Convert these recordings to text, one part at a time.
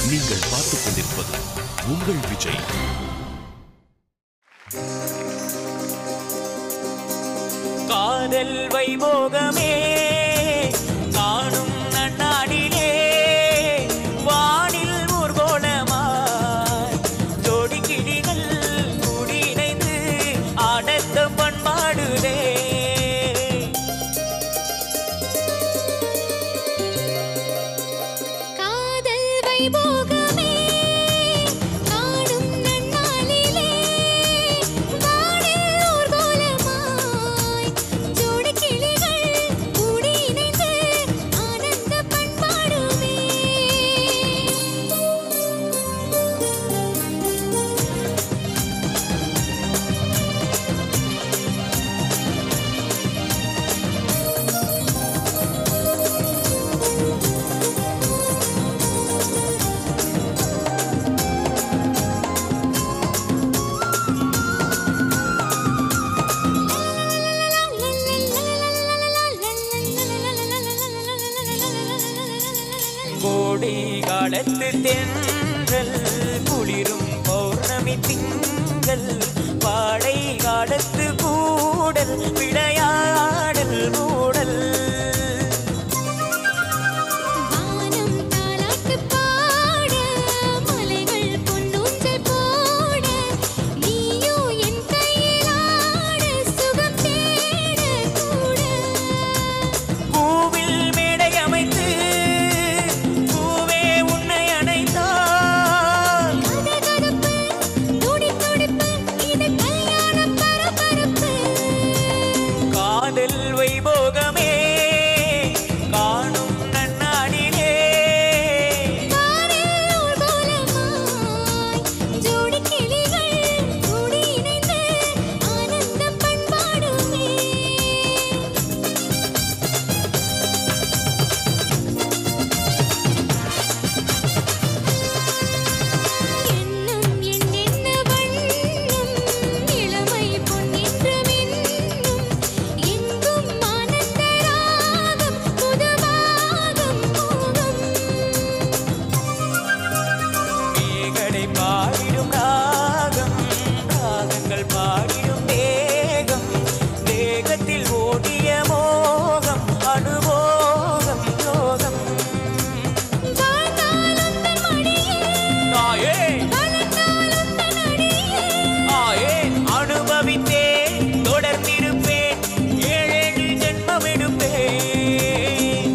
நீங்கள் பார்த்துக் கொண்டிருப்பது உங்கள் விஜய். காதல் வைபோகமே காணும் நன்னாடிலே வானில் ஊர்கோலமாய் ஜோடி கிளிகள் கூடி இணைந்து ஆனந்த பண்பாடுதே. காதல் வைபோகமே காணும் நன்னாளிலே வானில் ஊர்கோலமாய் ஜோடி கிளிகள் கூடி இணைந்து ஆனந்த பண்பாடுமே. கோடை காலத்து தென்றல் குளிரும் பௌர்ணமி திங்கள் பாடை காலத்து கூடல் விளையாடல் மூடல். வானம் தாலாட்டு பாட மலைகள் பொன்னூஞ்சல் போட நீயோ என் கையில் ஆட சுகம் தேட கூட. பூவில் மேடை அமைத்து பூவே உன்னை அணைத்தால் கதகதப்பு துடி துடிப்பு இது கல்யாண பரபரப்பு. காதல் வைபோகமே காணும் நன்னாடிலே வானில் ஊர்கோலமாய் ஜோடி கிளிகள் கூடி இணைந்து ஆனந்த பண்பாடுமே. எண்ணம் எண்ணென்ன வண்ணம் இளமை பொன்னின்று மின்னும் எங்கும் ஆனந்த ராகம் புதுவாகம் மோகம். மேகடை பாடிடும் ராகம் ராகங்கள் பாடிடும் தேகம் தேகத்தில் ஓடிய மோகம் அனுபோகம் யோகம். வாழ்ந்தாலும் தன் மடியே நாயே வளர்ந்தாலும் தன் அடியே ஆயே அனுபவித்தேன் தொடர்ந்திருப்பேன் ஏழேழு ஜென்மம் எடுப்பேன்.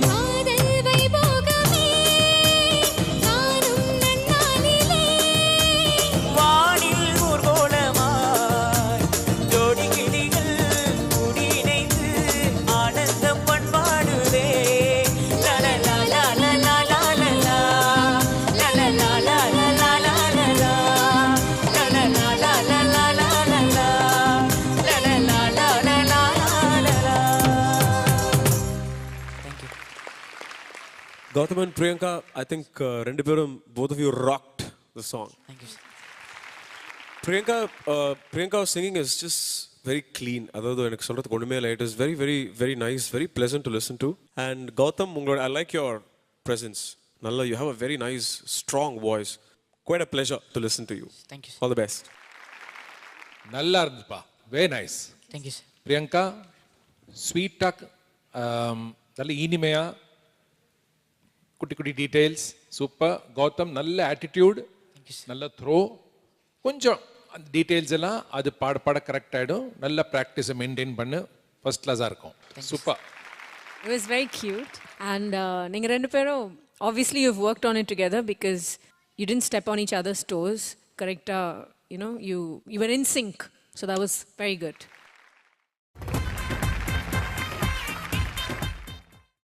காதல் வைபோகமே காணும் நன்னாளிலே வானில் ஊர்கோலமாய் ஜோடி கிளிகள் கூடி இணைந்து ஆனந்த பண்பாடுதே. லலலா லலலா லலலா லலலா லலலா லலலா லலலா லலலா லலலா லலலா லலலா லலலா. Gautam and Priyanka, I think rendu perum, both of you rocked the song. Thank you, sir. Priyanka's singing is just very clean. Adhaadu enak solradhukku onnume illa. It is very, very, very nice, very pleasant to listen to. And Gautam, I like your presence. Nalla, you have a very nice, strong voice. Quite a pleasure to listen to you. Thank you, sir. All the best. நல்லா இருந்துப்பா, very nice. Thank you, sir. Priyanka sweet talk, நல்ல இனிமையா, குட்டி குட்டி details super. Gautham நல்ல attitude, நல்ல throw. கொஞ்சம் அந்த டீடைல்ஸ் எல்லாம் அது பாட பாட கரெக்ட் ஆகிடும். நல்ல ப்ராக்டிஸை மெயின்டைன் பண்ணு, ஃபர்ஸ்ட் கிளாஸாக இருக்கும். Super. It was very cute. And நீங்க ரெண்டு பேரும் obviously you've worked on it together because you didn't step on each other's toes. Correct? You know, you were in sync. So that was very good.